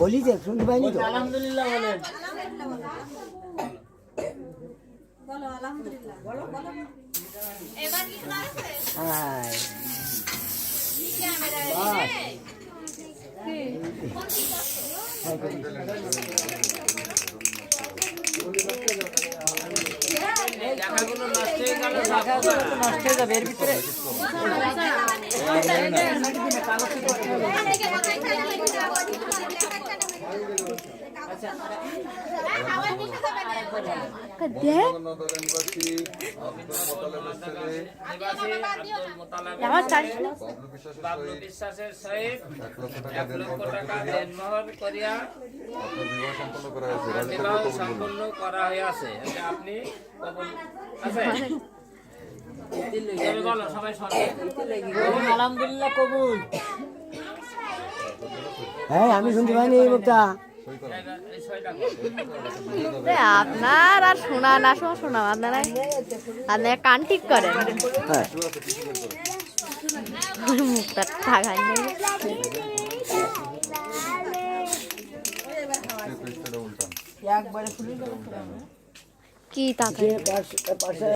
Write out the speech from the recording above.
বলি যে শুনতে পাইনি তো। আলহামদুলিল্লাহ বলেন। বলো আলহামদুলিল্লাহ। বলো বলো। এবার কি শোনা যাচ্ছে? হ্যাঁ ক্যামেরায় নেই। কোন কি করছো? জায়গাগুলো নষ্ট হয়ে গেল, জায়গাগুলো তো নষ্ট হয়ে যাবে এর ভিতরে। বাবলু বিশ্বাসের সহিত 1 লক্ষ টাকা দেনমোহর করিয়া বিবাহ সম্পন্ন করা হইয়াছে। এটা আপনি কবুল আছে? বলো সবাই শুনে। আলহামদুলিল্লাহ কবুল। হ্যাঁ আমি শুনতে পাইনি এই মুখটা। আপনার আর শোনা না শোনা আপনারা কান ঠিক করেন। হ্যাঁ মুখটা থাকাই নেই। কি তাকাই?